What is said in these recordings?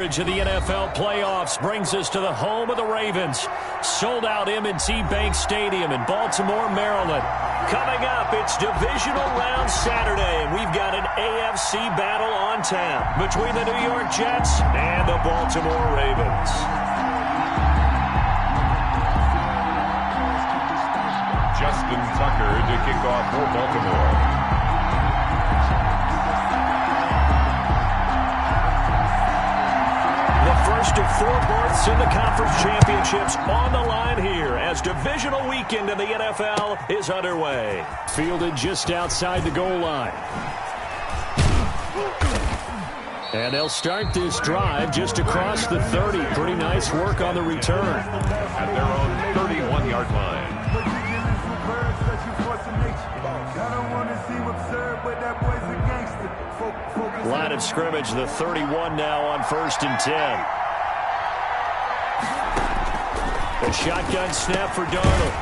Of the NFL playoffs brings us to the home of the Ravens. Sold out M&T Bank Stadium in Baltimore, Maryland. Coming up, it's divisional round Saturday, and we've got an AFC battle on tap between the New York Jets and the Baltimore Ravens. Justin Tucker to kick off for Baltimore. First of 4 berths in the conference championships on the line here as divisional weekend in the NFL is underway. Fielded just outside the goal line. And they'll start this drive just across the 30. Pretty nice work on the return. At their own 31-yard line. Line of scrimmage, the 31 now on 1st and 10. A shotgun snap for Darnold.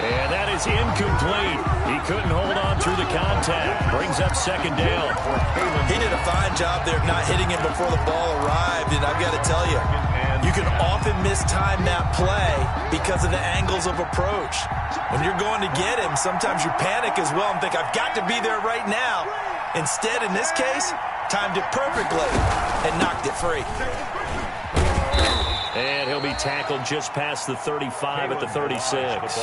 And that is incomplete. He couldn't hold on through the contact. Brings up 2nd down. He did a fine job there of not hitting him before the ball arrived. And I've got to tell you, you can often mistime that play because of the angles of approach. When you're going to get him, sometimes you panic as well and think, I've got to be there right now. Instead, in this case, timed it perfectly and knocked it free. And he'll be tackled just past the 35 at the 36.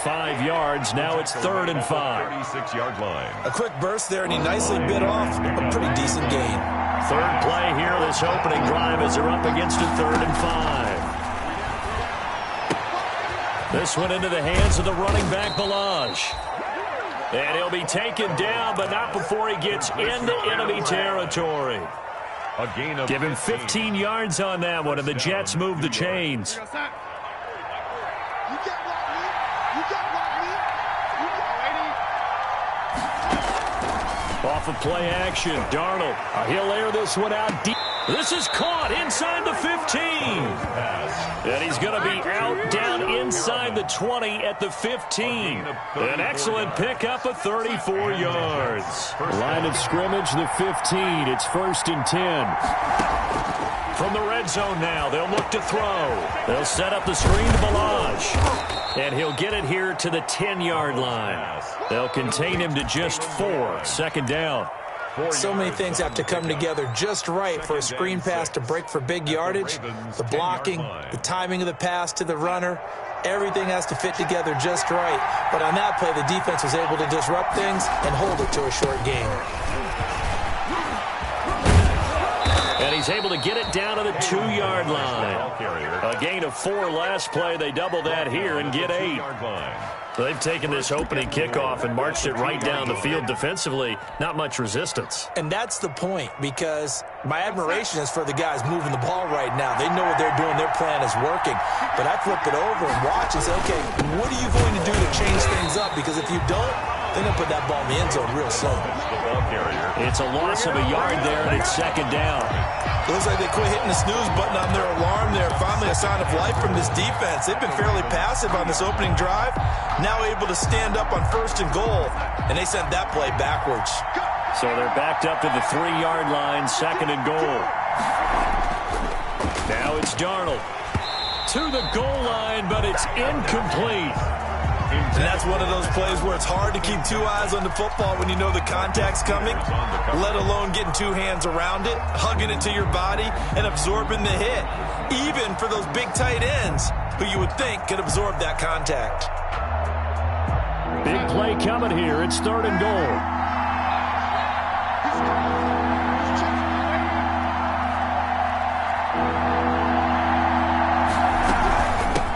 5 yards. Now it's 3rd and 5. 36-yard line. A quick burst there, and he nicely bit off a pretty decent gain. 3rd play here, this opening drive as they're up against a 3rd and 5. This one into the hands of the running back, Balaj. And he'll be taken down, but not before he gets into enemy territory. A gain of Give him 15 yards on that one, and the Jets move the chains. Off of play action, Darnold. He'll air this one out deep. This is caught inside the 15. And he's going to be out down inside the 20 at the 15. An excellent pickup of 34 yards. Line of scrimmage, the 15. It's 1st and 10. From the red zone now, they'll look to throw. They'll set up the screen to Balaj. And he'll get it here to the 10-yard line. They'll contain him to just 4. 2nd down. So many things have to come together just right for a screen pass to break for big yardage. The blocking, the timing of the pass to the runner, everything has to fit together just right. But on that play, the defense was able to disrupt things and hold it to a short gain. And he's able to get it down to the 2-yard line. A gain of 4 last play. They double that here and get 8. They've taken this opening kickoff and marched it right down the field defensively. Not much resistance. And that's the point, because my admiration is for the guys moving the ball right now. They know what they're doing. Their plan is working. But I flip it over and watch and say, okay, what are you going to do to change things up? Because if you don't, they're going to put that ball in the end zone real soon. It's a loss of a yard there, and it's 2nd down. It looks like they quit hitting the snooze button on their alarm there. Finally a sign of life from this defense. They've been fairly passive on this opening drive. Now able to stand up on 1st and goal. And they sent that play backwards. So they're backed up to the 3-yard line, 2nd and goal. Now it's Darnold. To the goal line, but it's incomplete. And that's one of those plays where it's hard to keep 2 eyes on the football when you know the contact's coming, let alone getting 2 hands around it, hugging it to your body, and absorbing the hit, even for those big tight ends who you would think could absorb that contact. Big play coming here. It's 3rd and goal.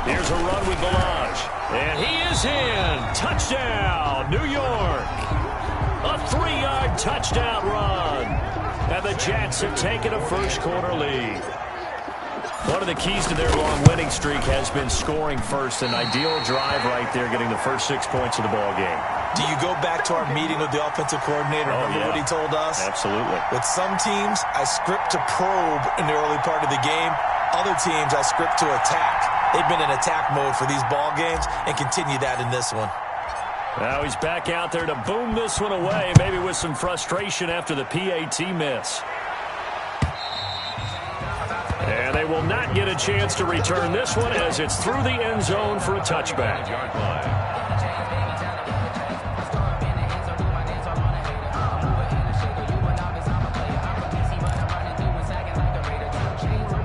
Here's a run with Balaj. And he is in. Touchdown, New York. A 3-yard touchdown run. And the Jets have taken a first-quarter lead. One of the keys to their long winning streak has been scoring first. An ideal drive right there, getting the first 6 points of the ball game. Do you go back to our meeting with the offensive coordinator? Remember what he told us? Absolutely. With some teams, I script to probe in the early part of the game. Other teams, I script to attack. They've been in attack mode for these ball games and continue that in this one. Now he's back out there to boom this one away, maybe with some frustration after the PAT miss. will not get a chance to return this one as it's through the end zone for a touchback.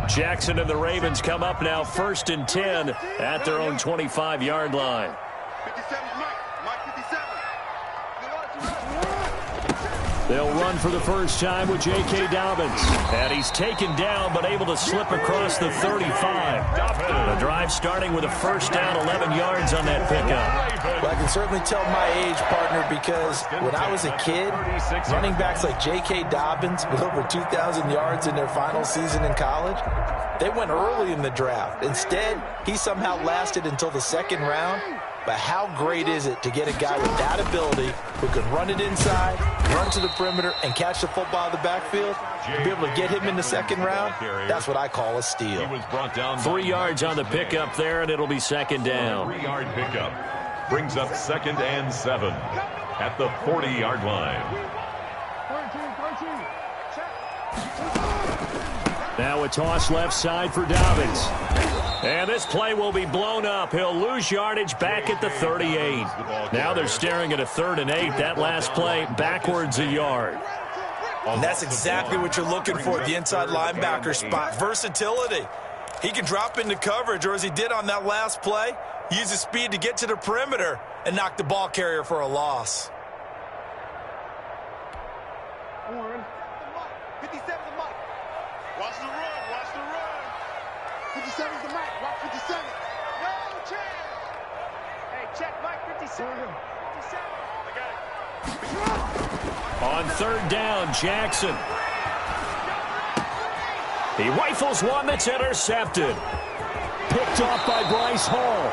Jackson and the Ravens come up now 1st and 10 at their own 25-yard line. They'll run for the first time with J.K. Dobbins. And he's taken down but able to slip across the 35. The drive starting with a first down, 11 yards on that pickup. Well, I can certainly tell my age, partner, because when I was a kid, running backs like J.K. Dobbins with over 2,000 yards in their final season in college, they went early in the draft. Instead, he somehow lasted until the 2nd round. But how great is it to get a guy with that ability who can run it inside, run to the perimeter, and catch the football in the backfield? To be able to get him in the 2nd round, that's what I call a steal. He was brought down 3 yards on the pickup there, and it'll be 2nd down. 3-yard pickup brings up 2nd and 7 at the 40-yard line. Now a toss left side for Dobbins. And this play will be blown up. He'll lose yardage back at the 38. Now they're staring at a 3rd and 8. That last play backwards a yard. And that's exactly what you're looking for at the inside linebacker spot. Versatility. He can drop into coverage, or as he did on that last play, use his speed to get to the perimeter and knock the ball carrier for a loss. 57's the mic. Watch the run. Watch the run. 57's the mic. Watch 57. No chance. Hey, check mic 57. 57. I got it. On 3rd down, Jackson. He rifles one that's intercepted. Picked off by Bryce Hall.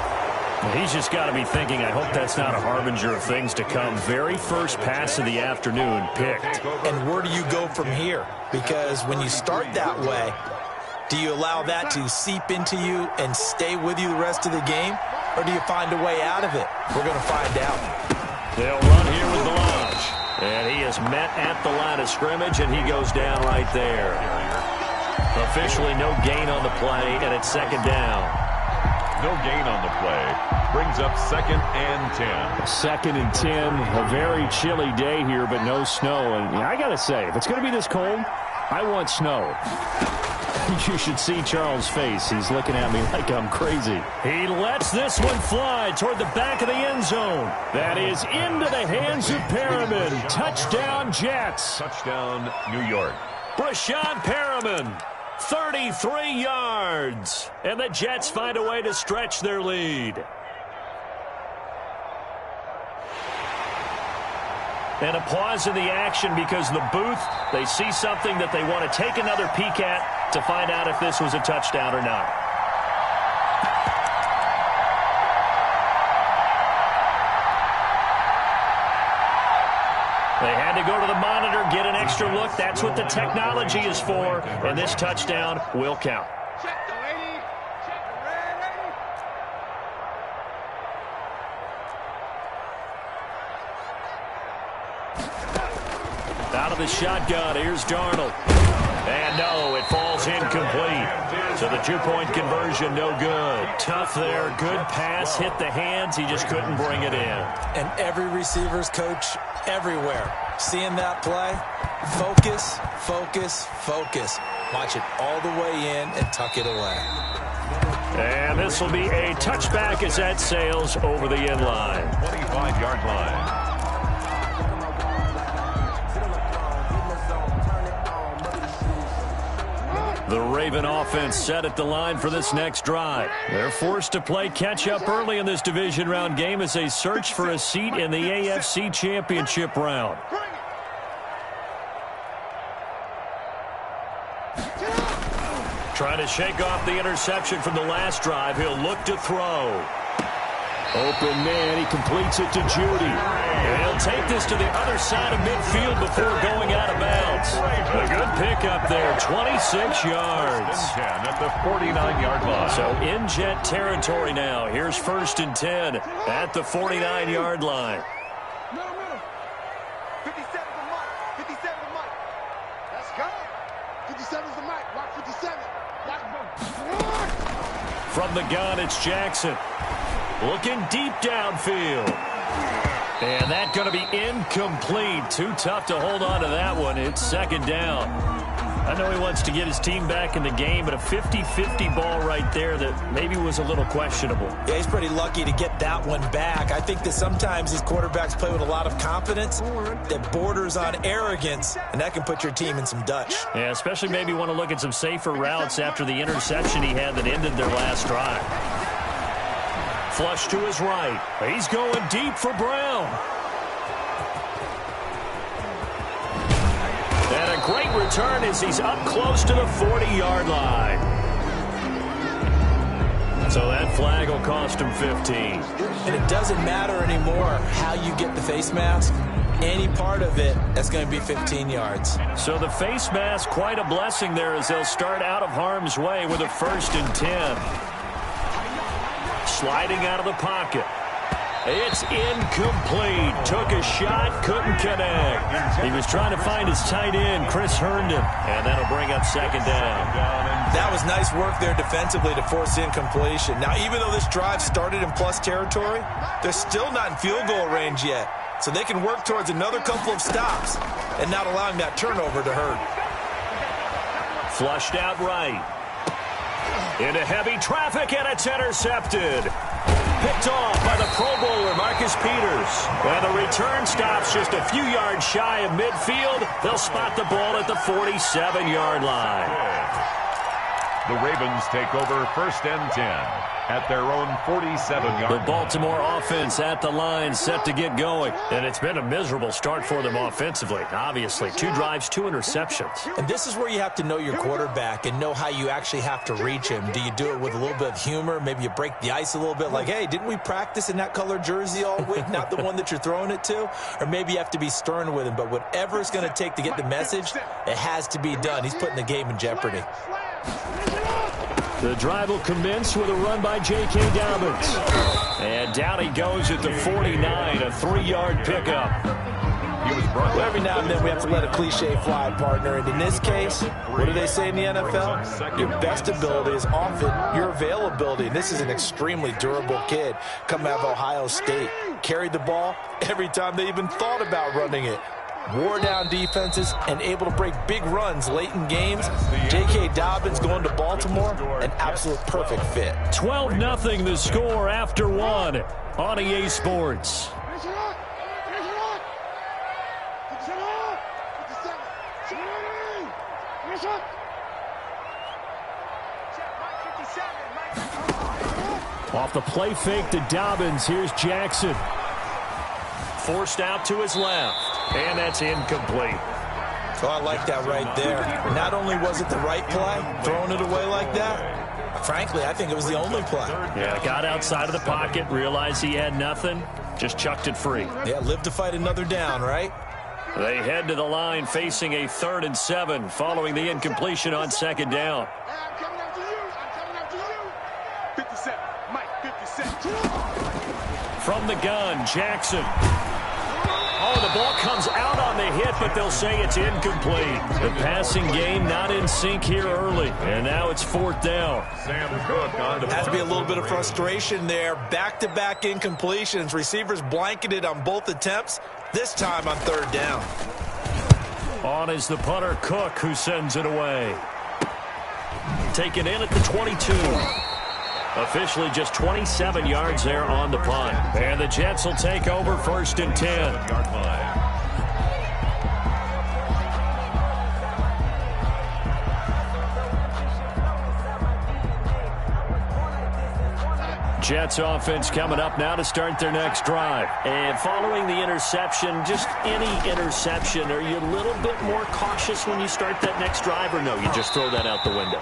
He's just got to be thinking, I hope that's not a harbinger of things to come. Very first pass of the afternoon picked. And where do you go from here? Because when you start that way, do you allow that to seep into you and stay with you the rest of the game? Or do you find a way out of it? We're going to find out. They'll run here with Delage. And he is met at the line of scrimmage, and he goes down right there. Officially no gain on the play, and it's 2nd down. No gain on the play. Brings up 2nd and 10. 2nd and 10. A very chilly day here, but no snow. And I got to say, if it's going to be this cold, I want snow. You should see Charles' face. He's looking at me like I'm crazy. He lets this one fly toward the back of the end zone. That is into the hands of Perriman. Touchdown, Jets. Touchdown, New York. Brashad Perriman. 33 yards. And the Jets find a way to stretch their lead. And a pause in the action because the booth, they see something that they want to take another peek at to find out if this was a touchdown or not. They had to go to the monitor, get an extra look. That's what the technology is for, and this touchdown will count. Check the lady. Check the red lady. Out of the shotgun, here's Darnold. And no, it falls incomplete. So the 2-point conversion, no good. Tough there, good pass, hit the hands, he just couldn't bring it in. And every receiver's coach everywhere, seeing that play, focus, focus, focus. Watch it all the way in and tuck it away. And this will be a touchback as that sails over the end line. 25-yard line. The Raven offense set at the line for this next drive. They're forced to play catch-up early in this division round game as they search for a seat in the AFC Championship round. Trying to shake off the interception from the last drive. He'll look to throw. Open man, he completes it to Judy. And he'll take this to the other side of midfield before going out of bounds. A good pickup there, 26 yards. 10 at the 49-yard line. So in Jet territory now. Here's 1st and 10 at the 49-yard line. Middle. 57's the mic. 57's the mic. Let's go. 57's the mic. Watch 57. Watch From the gun, it's Jackson. Looking deep downfield. And that's going to be incomplete. Too tough to hold on to that one. It's second down. I know he wants to get his team back in the game, but a 50-50 ball right there that maybe was a little questionable. Yeah, he's pretty lucky to get that one back. I think that sometimes these quarterbacks play with a lot of confidence that borders on arrogance, and that can put your team in some Dutch. Yeah, especially maybe want to look at some safer routes after the interception he had that ended their last drive. Flush to his right. He's going deep for Brown. And a great return as he's up close to the 40-yard line. So that flag will cost him 15. And it doesn't matter anymore how you get the face mask. Any part of it, that's going to be 15 yards. So the face mask, quite a blessing there as they'll start out of harm's way with a 1st and 10. Sliding out of the pocket. It's incomplete. Took a shot, couldn't connect. He was trying to find his tight end, Chris Herndon, and that'll bring up second down. That was nice work there defensively to force incompletion. Now, even though this drive started in plus territory, they're still not in field goal range yet. So they can work towards another couple of stops and not allowing that turnover to hurt. Flushed out right. Into heavy traffic, and it's intercepted. Picked off by the Pro Bowler, Marcus Peters. And the return stops just a few yards shy of midfield. They'll spot the ball at the 47-yard line. The Ravens take over 1st and 10 at their own 47-yard line. The Baltimore offense at the line, set to get going. And it's been a miserable start for them offensively, obviously. 2 drives, 2 interceptions. And this is where you have to know your quarterback and know how you actually have to reach him. Do you do it with a little bit of humor? Maybe you break the ice a little bit like, hey, didn't we practice in that color jersey all week, not the one that you're throwing it to? Or maybe you have to be stern with him. But whatever it's going to take to get the message, it has to be done. He's putting the game in jeopardy. The drive will commence with a run by J.K. Dobbins. And down he goes at the 49, a 3-yard pickup. Well, every now and then we have to let a cliche fly, partner. And in this case, what do they say in the NFL? Your best ability is often your availability. And this is an extremely durable kid coming out of Ohio State. Carried the ball every time they even thought about running it. Wore down defenses and able to break big runs late in games. J.K. Dobbins going to Baltimore, an absolute perfect fit. 12-0 the score after 1 on EA Sports. Off the play fake to Dobbins, here's Jackson. Forced out to his left, and that's incomplete. So I like that right there. Not only was it the right play, throwing it away like that, frankly, I think it was the only play. Yeah, got outside of the pocket, realized he had nothing, just chucked it free. Yeah, live to fight another down, right? They head to the line facing a 3rd and 7 following the incompletion on 2nd down. I'm coming after you. I'm coming after you. 57. Mike, 57. From the gun, Jackson. Oh, the ball comes out on the hit, but they'll say it's incomplete. The passing game not in sync here early, and now it's 4th down. Sam Cook on the Has to be a little bit of frustration there. Back-to-back incompletions. Receivers blanketed on both attempts, this time on 3rd down. On is the punter, Cook, who sends it away. Taken in at the 22. Officially just 27 yards there on the punt. And the Jets will take over 1st and 10. Jets offense coming up now to start their next drive. And following the interception, just any interception, are you a little bit more cautious when you start that next drive, or no, you just throw that out the window?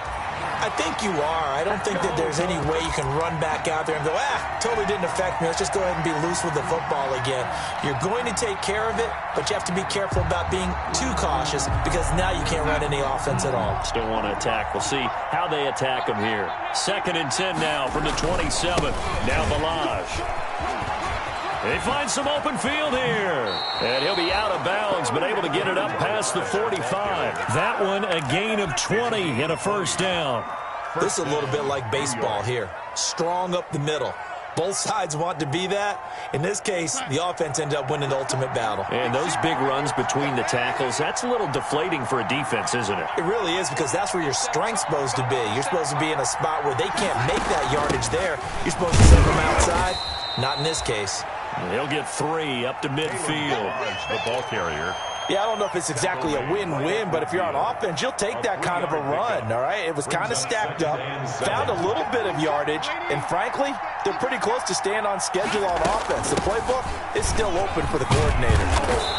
I think you are. I don't think that there's any way you can run back out there and go, totally didn't affect me. Let's just go ahead and be loose with the football again. You're going to take care of it, but you have to be careful about being too cautious because now you can't run any offense at all. Still want to attack. We'll see how they attack them here. 2nd and 10 now from the 27. Now Balaj. They find some open field here. And he'll be out of bounds, but able to get it up past the 45. That one a gain of 20 and a 1st down. This is a little bit like baseball here. Strong up the middle. Both sides want to be that. In this case, the offense ended up winning the ultimate battle. And those big runs between the tackles, that's a little deflating for a defense, isn't it? It really is, because that's where your strength's supposed to be. You're supposed to be in a spot where they can't make that yardage there. You're supposed to send them outside. Not in this case. He'll get 3 up to midfield. The ball carrier. Yeah, I don't know if it's exactly a win-win, but if you're on offense, you'll take that kind of a run, all right? It was kind of stacked up, found a little bit of yardage, and frankly, they're pretty close to staying on schedule on offense. The playbook is still open for the coordinator.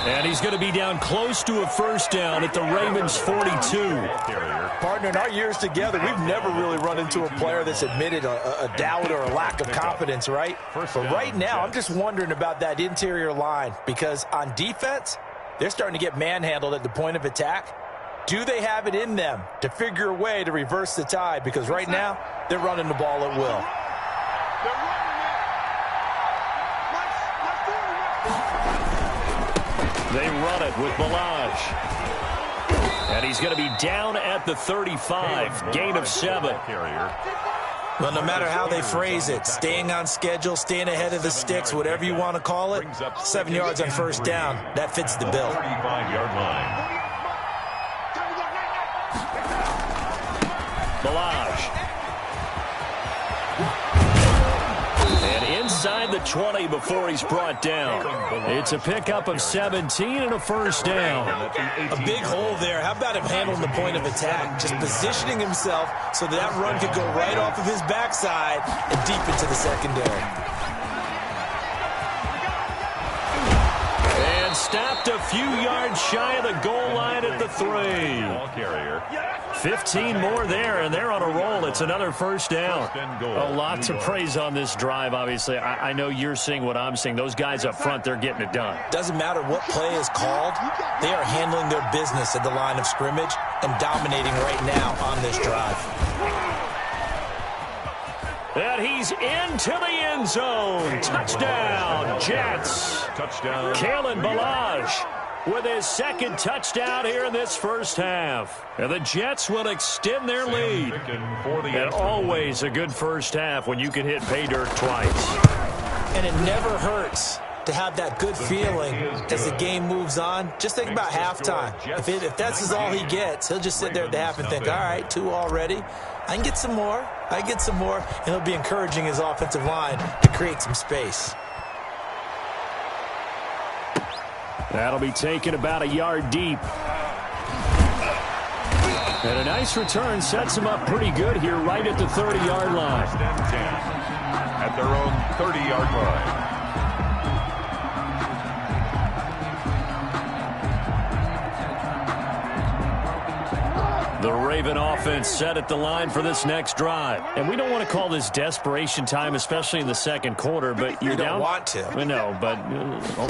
And he's going to be down close to a first down at the Ravens' 42. Partner, in our years together, we've never really run into a player that's admitted a doubt or a lack of confidence, right? But right now, I'm just wondering about that interior line, because on defense, they're starting to get manhandled at the point of attack. Do they have it in them to figure a way to reverse the tide? Because right now, they're running the ball at will. They run it with Balaj. And he's going to be down at the 35, gain of 7. Well, no matter how they phrase it, staying on schedule, staying ahead of the sticks, whatever you want to call it, 7 yards on first down, that fits the bill. 35-yard line. Balaj. And inside the 20 before he's brought down. It's a pickup of 17 and a first down. A big hole there. How about him handling the point of attack? Just positioning himself so that run could go right off of his backside and deep into the secondary. And stopped a few yards shy of the goal line at the 3. Ball carrier. 15 more there, and they're on a roll. It's another first down. A lot to praise on this drive, obviously. I know you're seeing what I'm seeing. Those guys up front, they're getting it done. Doesn't matter what play is called. They are handling their business at the line of scrimmage and dominating right now on this drive. And he's into the end zone. Touchdown, Jets. Touchdown. Kalen Balaj with his second touchdown here in this first half. And the Jets will extend their lead. And always a good first half when you can hit pay dirt twice. And it never hurts to have that good feeling as the game moves on. Just think about halftime. If that's all he gets, he'll just sit there at the half and think, all right, 2 already. I can get some more. I get some more. And he'll be encouraging his offensive line to create some space. That'll be taken about a yard deep. And a nice return sets him up pretty good here right at the 30-yard line. At their own 30-yard line. The Raven offense set at the line for this next drive. And we don't want to call this desperation time, especially in the second quarter, but you're down. You don't want to. I know, but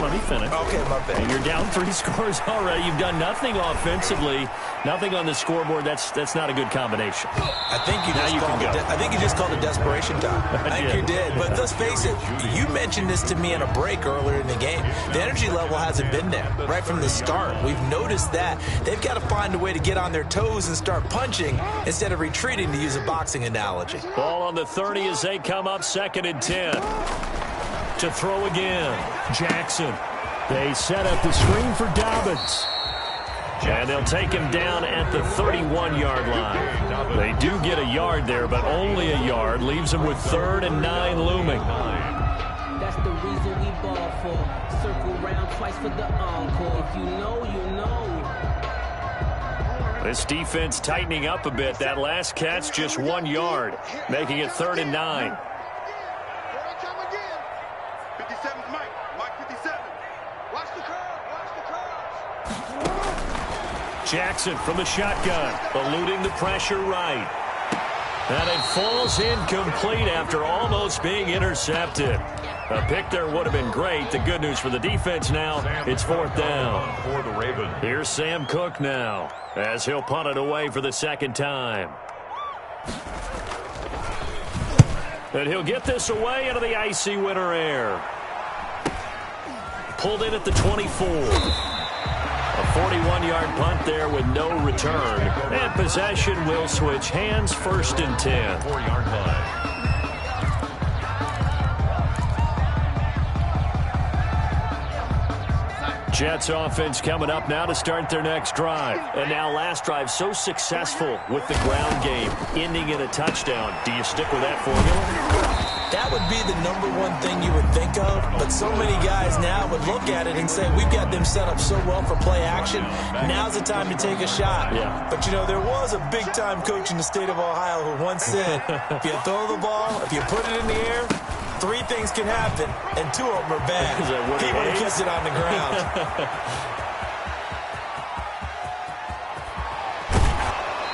let me finish. Okay, my bad. And you're down 3 scores already. You've done nothing offensively, nothing on the scoreboard. That's not a good combination. I think you just called it desperation time. I think you did. But let's face it, you mentioned this to me in a break earlier in the game. The energy level hasn't been there right from the start. We've noticed that. They've got to find a way to get on their toes and start punching instead of retreating, to use a boxing analogy. Ball on the 30 as they come up 2nd and 10. To throw again. Jackson. They set up the screen for Dobbins. And they'll take him down at the 31-yard line. They do get a yard there, but only a yard. Leaves them with 3rd and 9 looming. That's the reason we ball for. Circle round twice for the encore. If you know, you know. This defense tightening up a bit. That last catch just 1 yard, making it 3rd and 9. Jackson from the shotgun, eluding the pressure right. And it falls incomplete after almost being intercepted. A pick there would have been great. The good news for the defense now, it's 4th down. For the Ravens. Here's Sam Cook now, as he'll punt it away for the 2nd time. And he'll get this away into the icy winter air. Pulled in at the 24. A 41-yard punt there with no return. And possession will switch hands, 1st and 10. 4-yard line. Jets offense coming up now to start their next drive. And now last drive so successful with the ground game, ending in a touchdown. Do you stick with that formula? That would be the #1 thing you would think of, but so many guys now would look at it and say, we've got them set up so well for play action, now's the time to take a shot. Yeah. But, you know, there was a big-time coach in the state of Ohio who once said, if you throw the ball, if you put it in the air, 3 things can happen, and 2 of them are bad. He would have kissed it on the ground.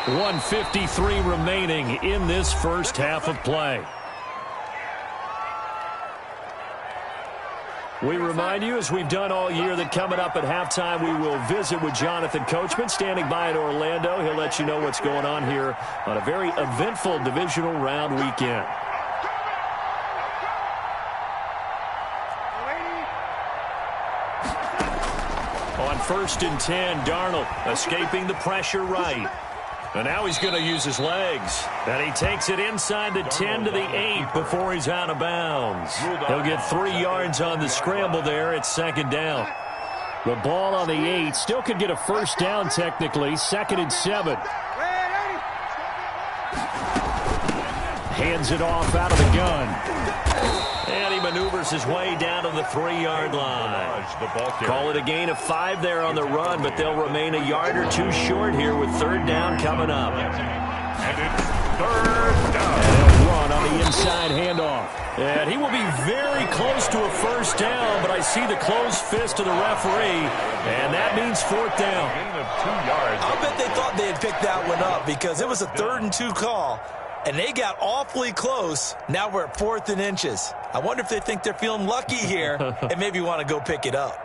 1:53 remaining in this first half of play. We remind you, as we've done all year, that coming up at halftime, we will visit with Jonathan Coachman, standing by in Orlando. He'll let you know what's going on here on a very eventful divisional round weekend. On 1st and 10, Darnold escaping the pressure right. And now he's going to use his legs. And he takes it inside the 10 to the 8 before he's out of bounds. He'll get 3 yards on the scramble there at 2nd down. The ball on the 8. Still could get a 1st down technically. 2nd and 7. Hands it off out of the gun. And he maneuvers his way down to the 3-yard line. Call it a gain of 5 there on the run, but they'll remain a yard or 2 short here with 3rd down coming up. And it's 3rd down. And they'll run on the inside handoff. And he will be very close to a 1st down, but I see the closed fist of the referee, and that means 4th down. Gain of 2 yards. I'll bet they thought they had picked that one up because it was a 3rd and 2 call. And they got awfully close. Now we're at 4th and inches. I wonder if they think they're feeling lucky here and maybe want to go pick it up.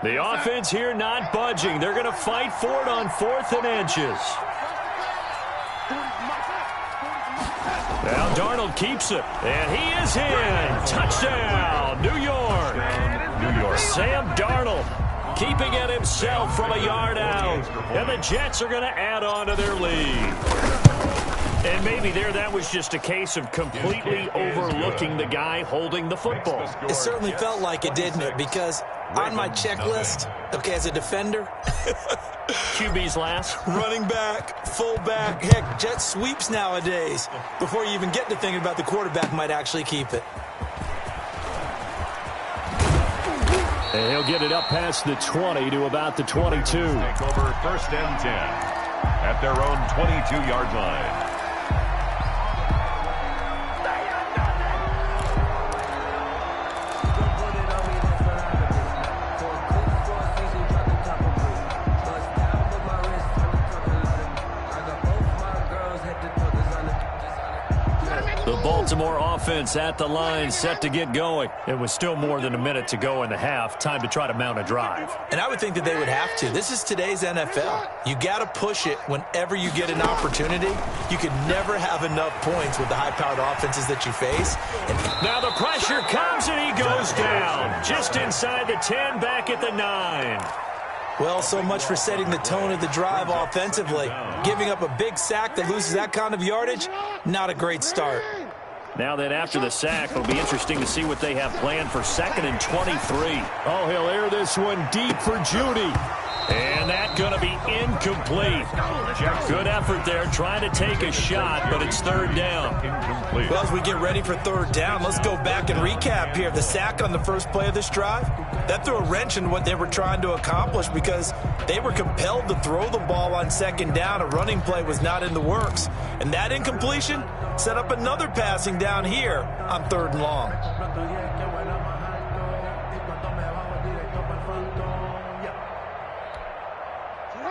The offense here not budging. They're going to fight for it on 4th and inches. Now Darnold keeps it. And he is in. Touchdown, New York. Sam Darnold keeping it himself from a yard out. And the Jets are going to add on to their lead. And maybe that was just a case of completely overlooking the guy holding the football. It certainly felt like it, didn't it? Because on my checklist, okay, as a defender, QB's last. running back, fullback, heck, jet sweeps nowadays. Before you even get to thinking about the quarterback might actually keep it. And he'll get it up past the 20 to about the 22. Take over 1st and 10 at their own 22-yard line. Baltimore offense at the line, set to get going. It was still more than a minute to go in the half. Time to try to mount a drive. And I would think that they would have to. This is today's NFL. You got to push it whenever you get an opportunity. You can never have enough points with the high-powered offenses that you face. And now the pressure comes and he goes down. Just inside the 10, back at the 9. Well, so much for setting the tone of the drive offensively. Giving up a big sack that loses that kind of yardage, not a great start. Now then, after the sack, it'll be interesting to see what they have planned for 2nd and 23. Oh, he'll air this one deep for Judy. And that's going to be incomplete. Good effort there, trying to take a shot, but it's 3rd down. Incomplete. Well, as we get ready for 3rd down, let's go back and recap here. The sack on the first play of this drive, that threw a wrench in what they were trying to accomplish because they were compelled to throw the ball on 2nd down. A running play was not in the works. And that incompletion set up another passing down here on 3rd and long.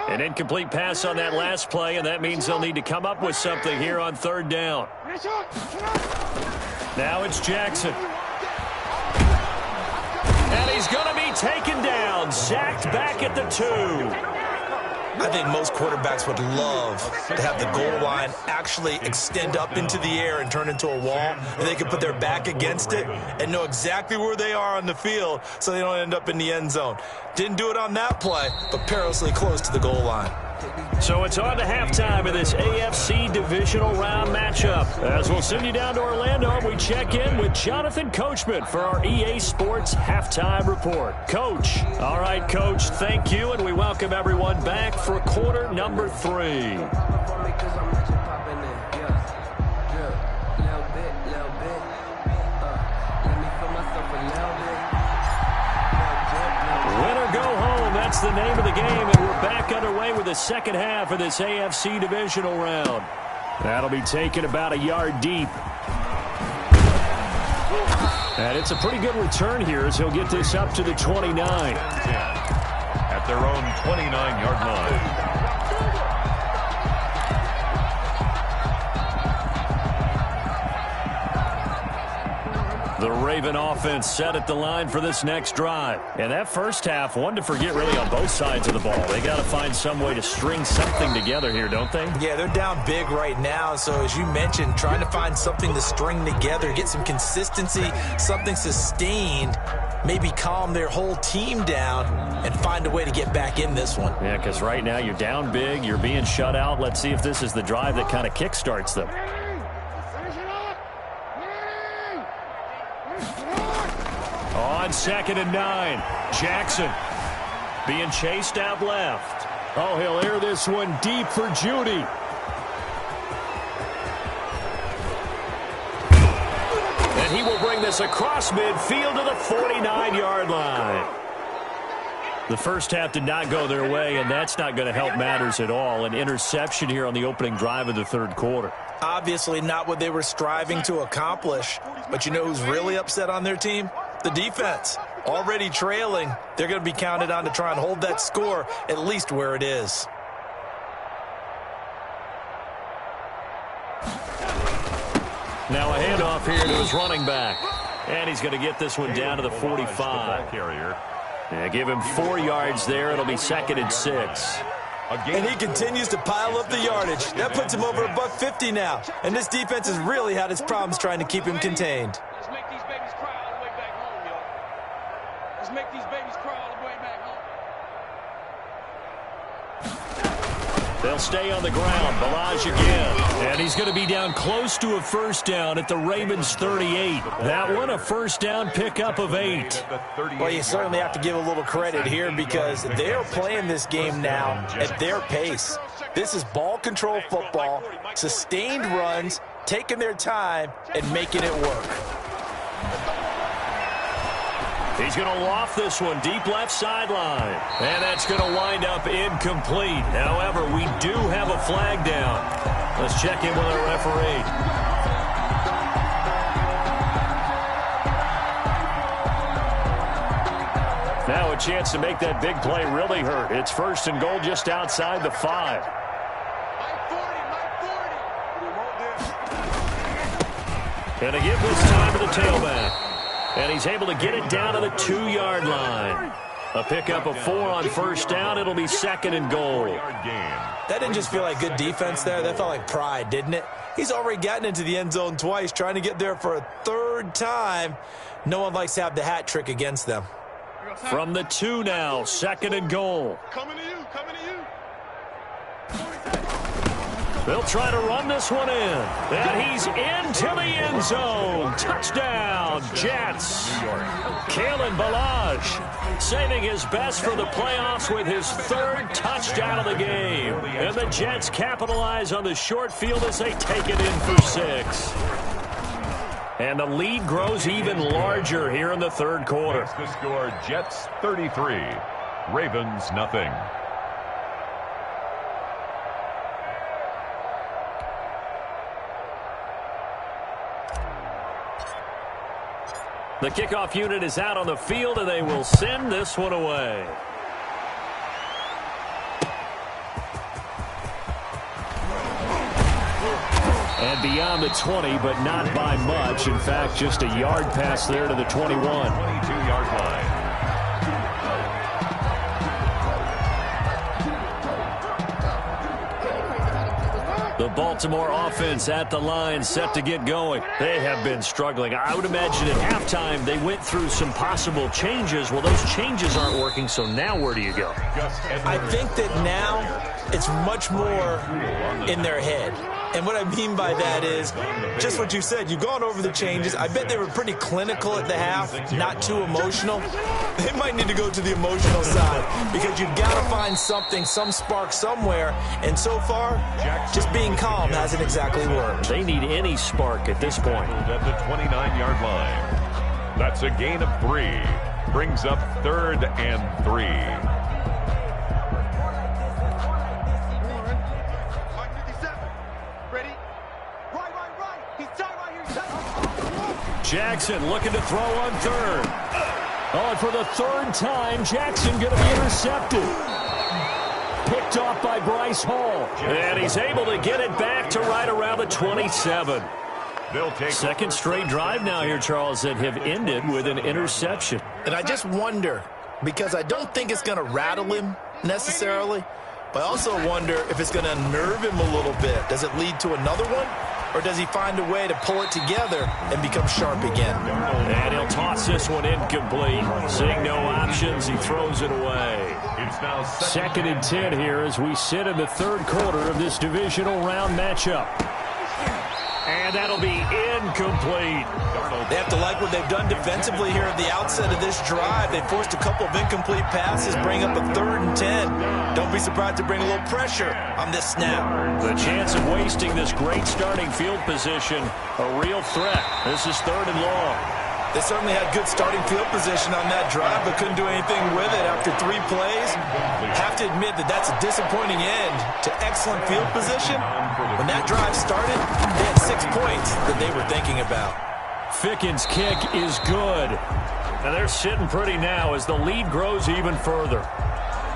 An incomplete pass on that last play, and that means they'll need to come up with something here on 3rd down. Now it's Jackson. And he's going to be taken down, sacked back at the 2. I think most quarterbacks would love to have the goal line actually extend up into the air and turn into a wall, and they can put their back against it and know exactly where they are on the field so they don't end up in the end zone. Didn't do it on that play, but perilously close to the goal line. So it's on to halftime of this AFC divisional round matchup. As we'll send you down to Orlando, and we check in with Jonathan Coachman for our EA Sports Halftime Report. Coach. All right, Coach, thank you, and we welcome everyone back for quarter number 3. That's the name of the game, and we're back underway with the second half of this AFC divisional round. That'll be taken about a yard deep. And it's a pretty good return here as he'll get this up to the 29. At their own 29-yard line. The Raven offense set at the line for this next drive. And that first half, one to forget really on both sides of the ball. They got to find some way to string something together here, don't they? Yeah, they're down big right now. So as you mentioned, trying to find something to string together, get some consistency, something sustained, maybe calm their whole team down and find a way to get back in this one. Yeah, because right now you're down big, you're being shut out. Let's see if this is the drive that kind of kickstarts them. On 2nd and 9, Jackson being chased out left. Oh, he'll air this one deep for Judy. And he will bring this across midfield to the 49-yard line. The first half did not go their way, and that's not going to help matters at all. An interception here on the opening drive of the third quarter. Obviously not what they were striving to accomplish. But you know who's really upset on their team? The defense. Already trailing. They're going to be counted on to try and hold that score at least where it is. Now a handoff here to his running back. And he's going to get this one down to the 45. Yeah, give him 4 yards there. It'll be 2nd and 6. And he continues to pile up the yardage. That puts him over $150 now. And this defense has really had its problems trying to keep him contained. Let's make these babies cry all the way back home, y'all. Let's make these babies cry all the way back home. They'll stay on the ground. Balaj again. And he's going to be down close to a first down at the Ravens 38. That one, a first down pickup of 8. Well, you certainly have to give a little credit here because they're playing this game now at their pace. This is ball control football, sustained runs, taking their time, and making it work. He's going to loft this one deep left sideline. And that's going to wind up incomplete. However, we do have a flag down. Let's check in with our referee. Now a chance to make that big play really hurt. It's 1st and goal just outside the 5. And to give this time to the tailback. And he's able to get it down to the 2-yard line. A pickup of 4 on first down. It'll be 2nd and goal. That didn't just feel like good defense there. That felt like pride, didn't it? He's already gotten into the end zone twice, trying to get there for a 3rd time. No one likes to have the hat trick against them. From the 2 now, 2nd and goal. Coming to you, coming to you. They'll try to run this one in. And he's into the end zone. Touchdown, Jets. Kalen Balaj saving his best for the playoffs with his 3rd touchdown of the game. And the Jets capitalize on the short field as they take it in for 6. And the lead grows even larger here in the third quarter. The score, Jets 33, Ravens nothing. The kickoff unit is out on the field, and they will send this one away. And beyond the 20, but not by much. In fact, just a yard pass there to the 21. 22-yard line. Baltimore offense at the line, set to get going. They have been struggling. I would imagine at halftime they went through some possible changes. Well, those changes aren't working, so now where do you go? I think that now it's much more in their head. And what I mean by that is just what you said. You've gone over the changes. I bet they were pretty clinical at the half, not too emotional. They might need to go to the emotional side because you've got to find something, some spark somewhere. And so far, just being calm hasn't exactly worked. They need any spark at this point. At the 29-yard line. That's a gain of 3. Brings up 3rd and 3. Jackson looking to throw on 3rd. Oh, and for the 3rd time, Jackson going to be intercepted. Picked off by Bryce Hall. And he's able to get it back to right around the 27. Second straight drive now here, Charles, that have ended with an interception. And I just wonder, because I don't think it's going to rattle him necessarily, but I also wonder if it's going to unnerve him a little bit. Does it lead to another one? Or does he find a way to pull it together and become sharp again? And he'll toss this one incomplete. Seeing no options, he throws it away. It's now 2nd and 10 here as we sit in the 3rd quarter of this divisional round matchup. And that'll be incomplete. They have to like what they've done defensively here at the outset of this drive. They forced a couple of incomplete passes, bring up a 3rd and 10. Don't be surprised to bring a little pressure on this snap. The chance of wasting this great starting field position, a real threat. This is 3rd and long. They certainly had good starting field position on that drive, but couldn't do anything with it after 3 plays. Have to admit that that's a disappointing end to excellent field position. When that drive started, they had 6 points that they were thinking about. Ficken's kick is good. And they're sitting pretty now as the lead grows even further.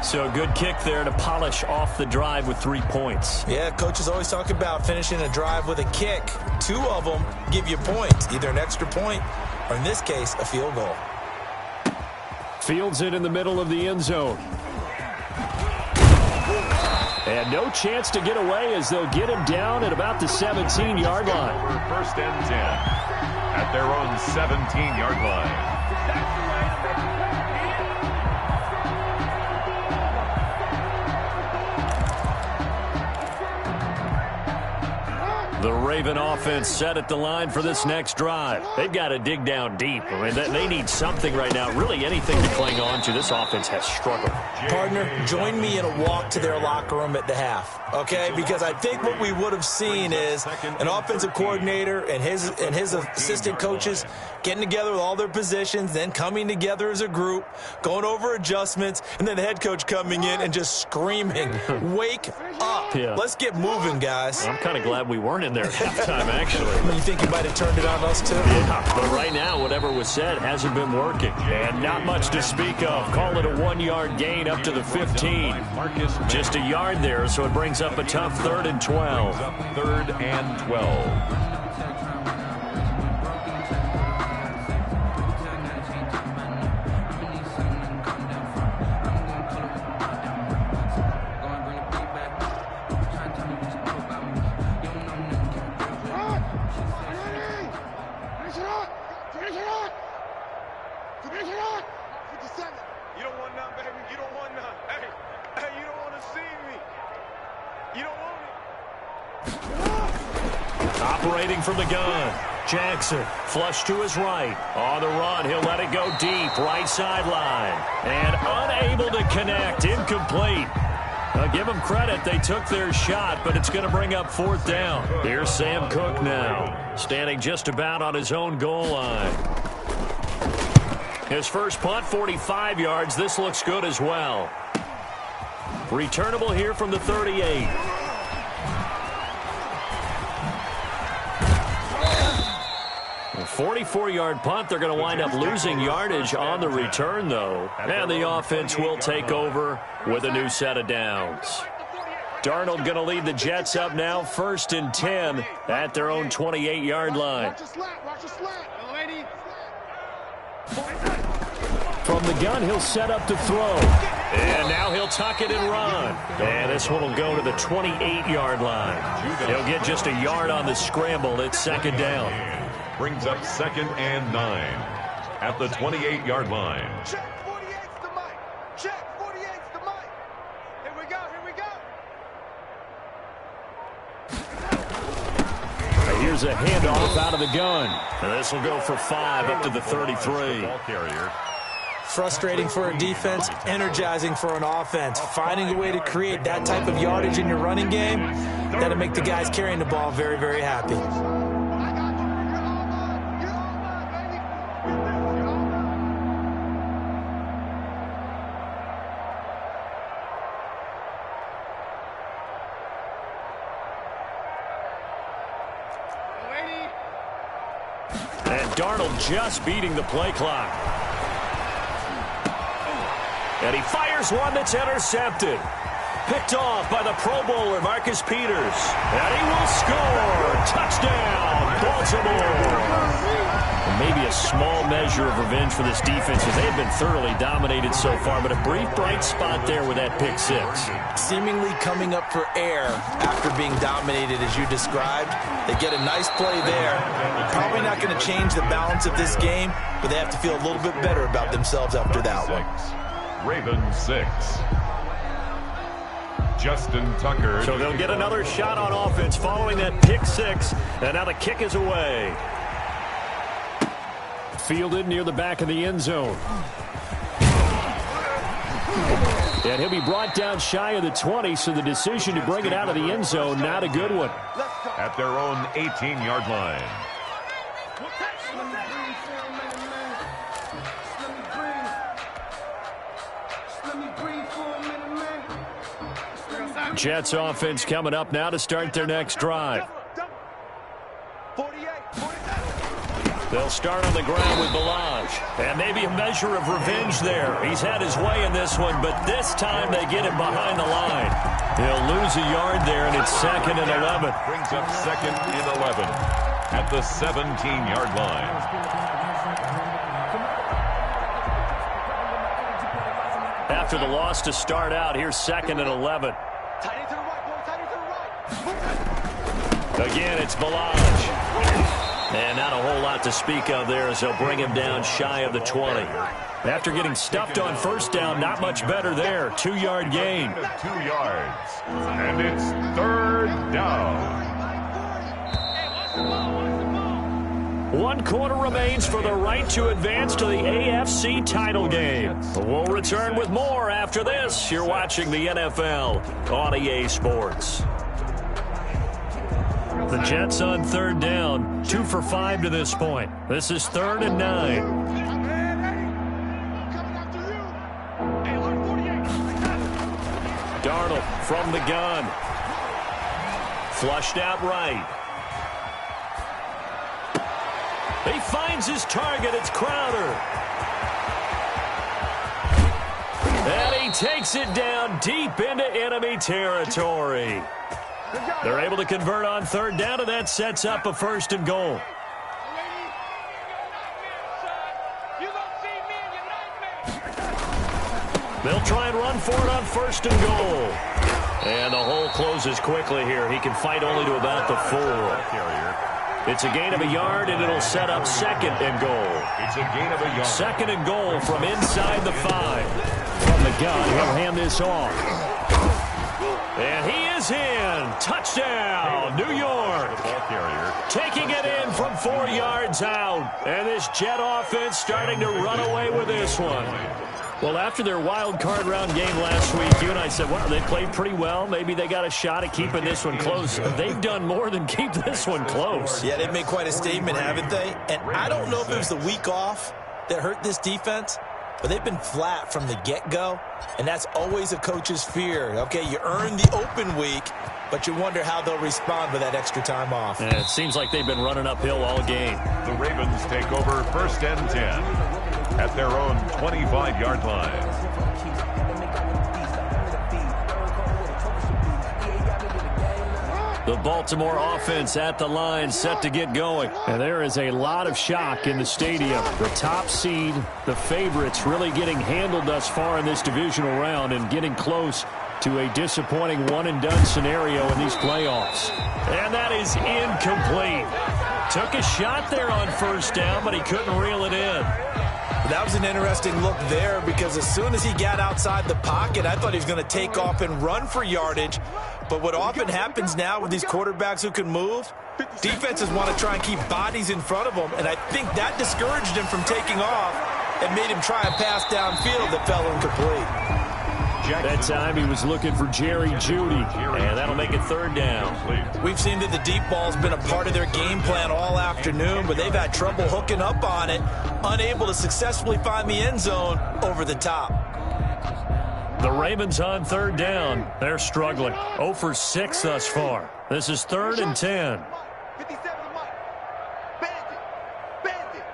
So a good kick there to polish off the drive with 3 points. Yeah, coaches always talk about finishing a drive with a kick. 2 of them give you points, either an extra point or, in this case, a field goal. Fields it in the middle of the end zone. And no chance to get away as they'll get him down at about the 17-yard line. 1st and 10 at their own 17-yard line. The Raven offense set at the line for this next drive. They've got to dig down deep. I mean, they need something right now, really anything to cling on to. This offense has struggled. Partner, join me in a walk to their locker room at the half, okay? Because I think what we would have seen is an offensive coordinator and his assistant coaches getting together with all their positions, then coming together as a group, going over adjustments, and then the head coach coming in and just screaming, wake up. Yeah. Let's get moving, guys. I'm kind of glad we weren't in there at halftime, actually. You think you might have turned it on us, too? Yeah, but right now, whatever was said hasn't been working. And not much to speak of. Call it a 1-yard gain up to the 15. Just a yard there, so it brings up a tough 3rd and 12. 3rd and 12. You don't want none, baby. You don't want none. Hey, you don't want to see me. You don't want it. Operating from the gun. Jackson, flush to his right. On the run, he'll let it go deep. Right sideline. And unable to connect. Incomplete. Give them credit. They took their shot, but it's going to bring up 4th down. Here's Sam Cook now, standing just about on his own goal line. His first punt, 45 yards. This looks good as well. Returnable here from the 38. A 44-yard punt. They're going to wind up losing yardage on the return, though. And the offense will take over with a new set of downs. Darnold going to lead the Jets up now, 1st and 10 at their own 28-yard line. From from the gun. He'll set up to throw. And now he'll tuck it and run. And this one will go to the 28-yard line. He'll get just a yard on the scramble. It's second down. Brings up 2nd and 9 at the 28-yard line. Check 48's the mic. Check 48's the mic. Here we go. Here we go. Here's a handoff out of the gun. And this will go for 5 up to the 33. Ball carrier. Frustrating for a defense, energizing for an offense. Finding a way to create that type of yardage in your running game, that'll make the guys carrying the ball very, very happy. And Darnold just beating the play clock. And he fires one that's intercepted. Picked off by the Pro Bowler, Marcus Peters. And he will score. Touchdown, Baltimore. And maybe a small measure of revenge for this defense as they have been thoroughly dominated so far, but a brief bright spot there with that pick six. Seemingly coming up for air after being dominated as you described. They get a nice play there. Probably not going to change the balance of this game, but they have to feel a little bit better about themselves after that one. Ravens 6. Justin Tucker. So they'll get another shot on offense following that pick six, and now the kick is away. Fielded near the back of the end zone. And he'll be brought down shy of the 20, so the decision to bring it out of the end zone, not a good one. At their own 18-yard line. Jets offense coming up now to start their next drive. They'll start on the ground with Balaj. And maybe a measure of revenge there. He's had his way in this one, but this time they get him behind the line. He'll lose a yard there, and it's 2nd and 11. Brings up 2nd and 11 at the 17-yard line. After the loss to start out, here's 2nd and 11. Again, it's Balaj. And not a whole lot to speak of there as they'll bring him down shy of the 20. After getting stuffed on first down, not much better there. 2-yard gain. 2 yards. And it's 3rd down. 1 quarter remains for the right to advance to the AFC title game. We'll return with more after this. You're watching the NFL on EA Sports. The Jets on 3rd down, 2 for 5 to this point. This is 3rd and 9. Darnold from the gun. Flushed out right. He finds his target. It's Crowder. And he takes it down deep into enemy territory. They're able to convert on 3rd down, and that sets up a 1st and goal. They'll try and run for it on 1st and goal. And the hole closes quickly here. He can fight only to about the 4. It's a gain of a yard, and it'll set up 2nd and goal. It's a gain of a yard. 2nd and goal from inside the 5. From the gun, he'll hand this off. And he is in. Touchdown, New York. Taking it in from 4 yards out. And this Jet offense starting to run away with this one. Well, after their wild card round game last week, you and I said, well, they played pretty well. Maybe they got a shot at keeping this one close. They've done more than keep this one close. Yeah, they've made quite a statement, haven't they? And I don't know if it was the week off that hurt this defense, but they've been flat from the get-go, and that's always a coach's fear. Okay, you earn the open week, but you wonder how they'll respond with that extra time off. And it seems like they've been running uphill all game. The Ravens take over 1st and 10 at their own 25-yard line. The Baltimore offense at the line, set to get going. And there is a lot of shock in the stadium. The top seed, the favorites, really getting handled thus far in this divisional round and getting close to a disappointing one-and-done scenario in these playoffs. And that is incomplete. Took a shot there on first down, but he couldn't reel it in. That was an interesting look there because as soon as he got outside the pocket, I thought he was going to take off and run for yardage. But what often happens now with these quarterbacks who can move, defenses want to try and keep bodies in front of them, and I think that discouraged him from taking off and made him try a pass downfield that fell incomplete. That time he was looking for Jerry Jeudy, and that'll make it third down. We've seen that the deep ball's been a part of their game plan all afternoon, but they've had trouble hooking up on it, unable to successfully find the end zone over the top. The Ravens on third down. They're struggling. 0 for 6 thus far. This is 3rd and 10. 57 Mike. Bandit.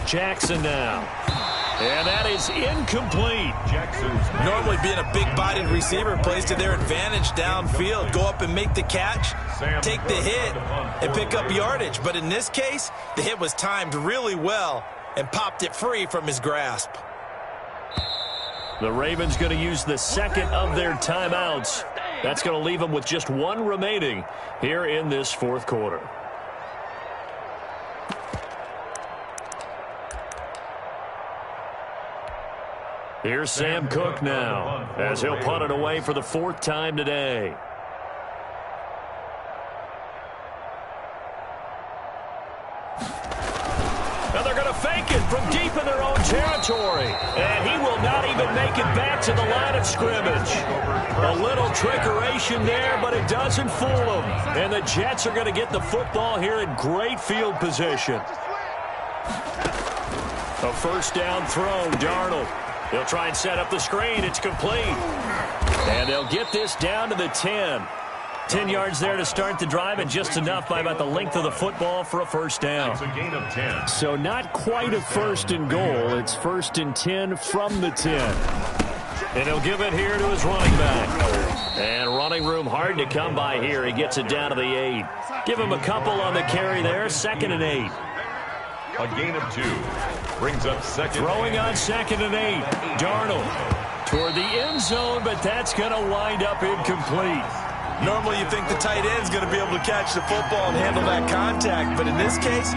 Jackson now. And that is incomplete. Normally being a big-bodied receiver plays to their advantage downfield. Go up and make the catch, take the hit, and pick up yardage. But in this case, the hit was timed really well and popped it free from his grasp. The Ravens going to use the second of their timeouts. That's going to leave them with just one remaining here in this fourth quarter. Here's Sam Cook now, as he'll punt it away for the 4th time today. Now they're going to fake it from deep in their own territory. And he will not even make it back to the line of scrimmage. A little trickeration there, but it doesn't fool them. And the Jets are going to get the football here in great field position. A first down throw, Darnold. They'll try and set up the screen. It's complete. And they'll get this down to the 10. 10 yards there to start the drive, and just enough by about the length of the football for a first down. It's a gain of 10. So not quite a 1st and goal. It's 1st and 10 from the 10. And he'll give it here to his running back. And running room hard to come by here. He gets it down to the 8. Give him a couple on the carry there. 2nd and 8. A gain of 2. Brings up second. Throwing on 2nd and 8. Darnold toward the end zone, but that's going to wind up incomplete. Normally you think the tight end's going to be able to catch the football and handle that contact, but in this case,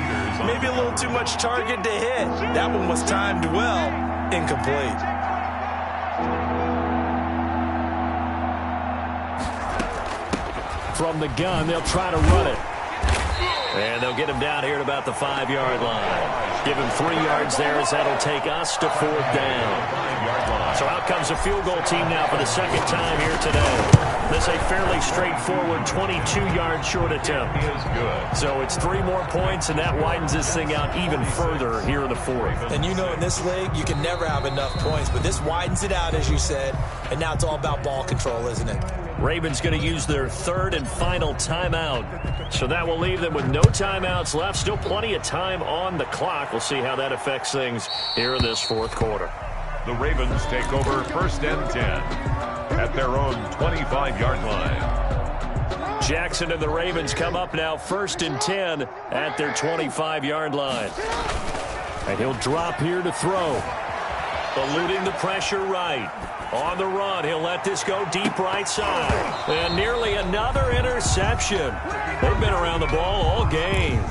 maybe a little too much target to hit. That one was timed well, incomplete. From the gun, they'll try to run it. And they'll get him down here at about the 5-yard line. Give him 3 yards there as that'll take us to 4th down. So out comes a field goal team now for the 2nd time here today. This is a fairly straightforward 22-yard short attempt. So it's 3 more points, and that widens this thing out even further here in the 4th. And you know in this league, you can never have enough points, but this widens it out, as you said, and now it's all about ball control, isn't it? Ravens going to use their 3rd and final timeout. So that will leave them with no timeouts left. Still plenty of time on the clock. We'll see how that affects things here in this 4th quarter. The Ravens take over 1st and 10 at their own 25-yard line. Jackson and the Ravens come up now 1st and 10 at their 25-yard line. And he'll drop here to throw. Eluding the pressure right. On the run, he'll let this go deep right side. And nearly another interception. They've been around the ball all game.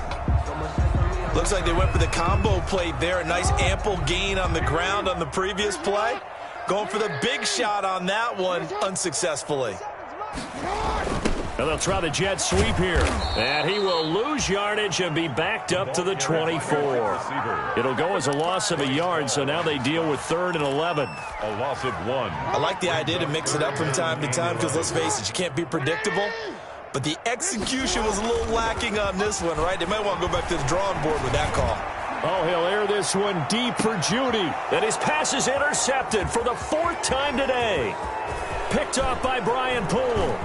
Looks like they went for the combo play there. A nice ample gain on the ground on the previous play. Going for the big shot on that one unsuccessfully. And they'll try the jet sweep here. And he will lose yardage and be backed up to the 24. It'll go as a loss of a yard, so now they deal with 3rd and 11. A loss of 1. I like the idea to mix it up from time to time because, let's face it, you can't be predictable. But the execution was a little lacking on this one, right? They might want to go back to the drawing board with that call. Oh, he'll air this one deep for Jeudy. And his pass is intercepted for the 4th time today. Picked off by Brian Poole.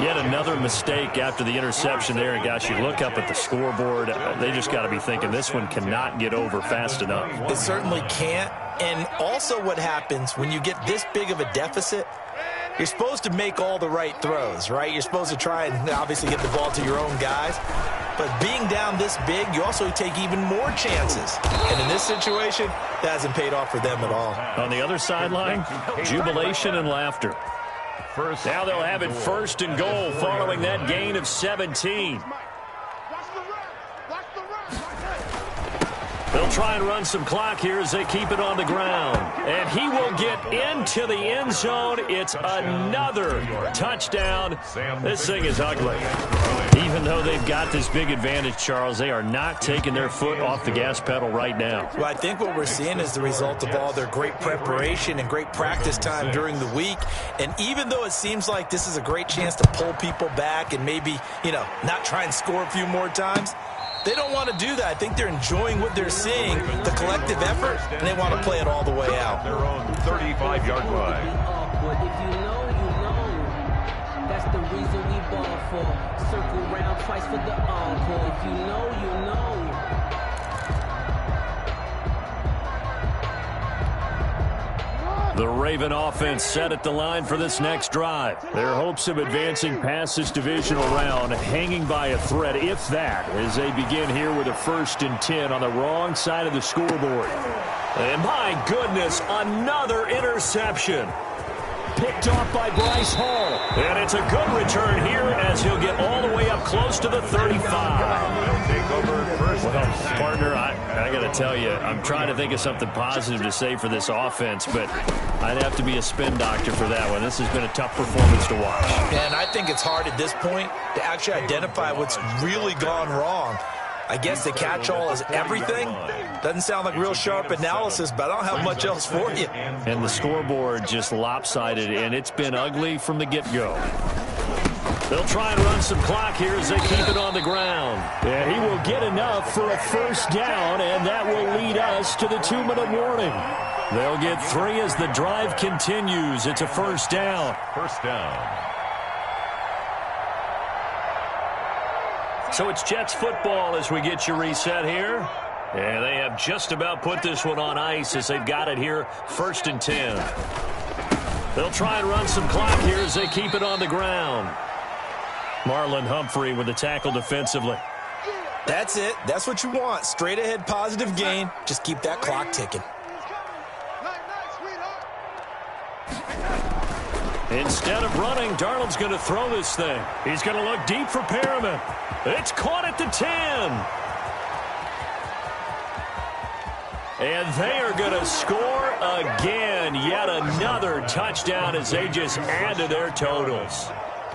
Yet another mistake after the interception there. And, gosh, you look up at the scoreboard. They just got to be thinking this one cannot get over fast enough. It certainly can't. And also what happens when you get this big of a deficit, you're supposed to make all the right throws, right? You're supposed to try and obviously get the ball to your own guys. But being down this big, you also take even more chances. And in this situation, that hasn't paid off for them at all. On the other sideline, jubilation and laughter. Now they'll have it 1st and goal following that gain of 17. They'll try and run some clock here as they keep it on the ground. And he will get into the end zone. It's another touchdown. This thing is ugly. Even though they've got this big advantage, Charles, they are not taking their foot off the gas pedal right now. Well, I think what we're seeing is the result of all their great preparation and great practice time during the week. And even though it seems like this is a great chance to pull people back and maybe, not try and score a few more times, they don't want to do that. I think they're enjoying what they're seeing, the collective effort, and they want to play it all the way out. Their own 35-yard line. If you know, you know. That's the reason we ball for. Circle round twice for the encore. If you know, you know. The Raven offense set at the line for this next drive. Their hopes of advancing past this divisional round hanging by a thread, if that, as they begin here with a 1st and 10 on the wrong side of the scoreboard. And my goodness, another interception. Picked off by Bryce Hall. And it's a good return here as he'll get all the way up close to the 35. Well, partner, I got to tell you, I'm trying to think of something positive to say for this offense, but I'd have to be a spin doctor for that one. This has been a tough performance to watch. And I think it's hard at this point to actually identify what's really gone wrong. I guess the catch-all is everything. Doesn't sound like real sharp analysis, but I don't have much else for you. And the scoreboard just lopsided, and it's been ugly from the get-go. They'll try and run some clock here as they keep it on the ground. And he will get enough for a 1st down, and that will lead us to the 2-minute warning. They'll get 3 as the drive continues. It's a 1st down. 1st down. So it's Jets football as we get you reset here. And they have just about put this one on ice as they've got it here, 1st and 10. They'll try and run some clock here as they keep it on the ground. Marlon Humphrey with the tackle defensively. That's it. That's what you want. Straight ahead positive gain. Just keep that clock ticking. Instead of running, Darnold's going to throw this thing. He's going to look deep for Perriman. It's caught at the 10. And they are going to score again. Yet another touchdown as they just add to their totals.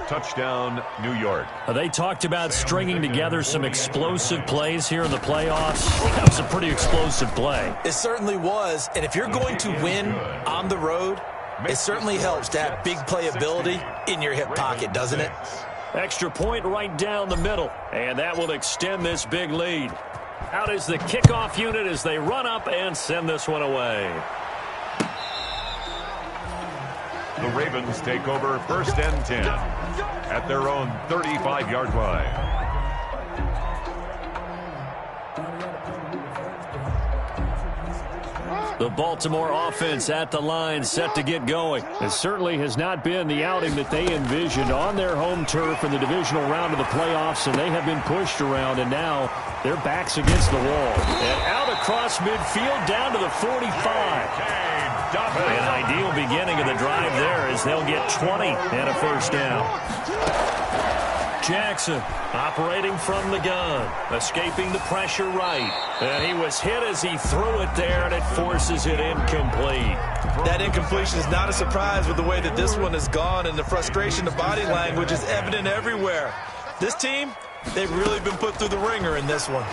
Touchdown, New York. They talked about stringing together some explosive plays here in the playoffs. That was a pretty explosive play. It certainly was. And if you're going to win on the road, it certainly helps to have big playability in your hip pocket, doesn't it? Extra point right down the middle. And that will extend this big lead. Out is the kickoff unit as they run up and send this one away. The Ravens take over 1st and 10 at their own 35-yard line. The Baltimore offense at the line, set to get going. It certainly has not been the outing that they envisioned on their home turf in the divisional round of the playoffs, and they have been pushed around, and now their backs against the wall. And out across midfield down to the 45. An ideal beginning of the drive there as they'll get 20 and a 1st down. Jackson operating from the gun, escaping the pressure right. And he was hit as he threw it there, and it forces it incomplete. That incompletion is not a surprise with the way that this one has gone, and the frustration of body language is evident everywhere. This team, they've really been put through the ringer in this one.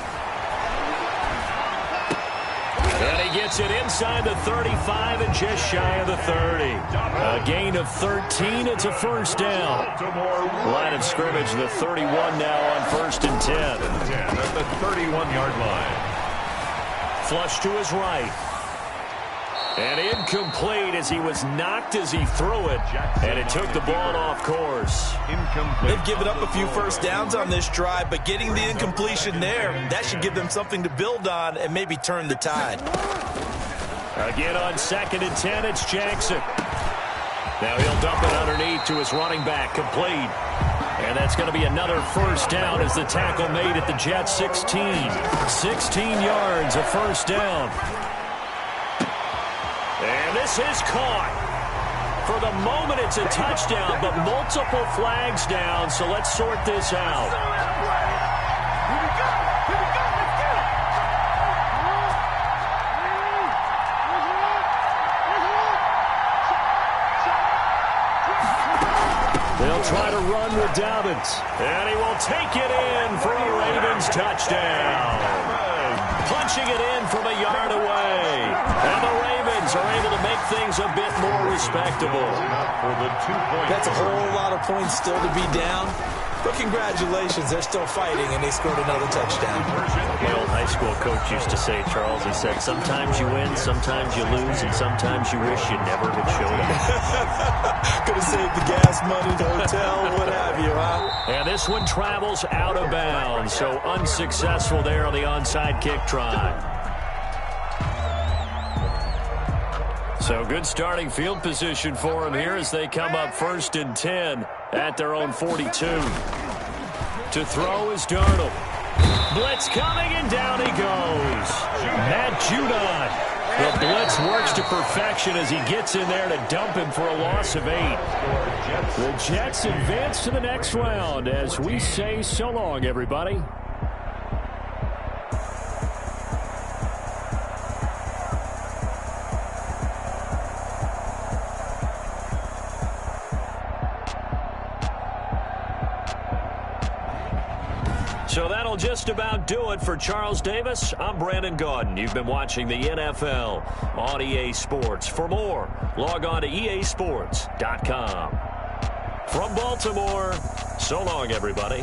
And he gets it inside the 35 and just shy of the 30. A gain of 13. It's a 1st down. Line of scrimmage, the 31 now on 1st and 10. At the 31-yard line. Flush to his right. And incomplete as he was knocked as he threw it. And it took the ball off course. They've given up a few first downs on this drive, but getting the incompletion there, that should give them something to build on and maybe turn the tide. Again on 2nd and 10, it's Jackson. Now he'll dump it underneath to his running back, complete. And that's going to be another first down as the tackle made at the Jets 16. 16 yards, a first down. And this is caught. For the moment, it's a touchdown, but multiple flags down, so let's sort this out. They'll try to run with Dobbins. And he will take it in for a Ravens touchdown. Punching it in from a yard away. And the Ravens are able to make things a bit more respectable. That's a whole lot of points still to be down. But congratulations, they're still fighting, and they scored another touchdown. My old high school coach used to say, Charles, he said, sometimes you win, sometimes you lose, and sometimes you wish you never had showed up. Could have saved the gas money, the hotel, what have you, huh? And this one travels out of bounds, so unsuccessful there on the onside kick try. So good starting field position for them here as they come up 1st and 10 at their own 42. To throw is Darnold. Blitz coming, and down he goes. Matt Judon. The blitz works to perfection as he gets in there to dump him for a loss of 8. The Jets advance to the next round as we say so long, everybody. So that'll just about do it for Charles Davis. I'm Brandon Gaudin. You've been watching the NFL on EA Sports. For more, log on to easports.com. From Baltimore, so long, everybody.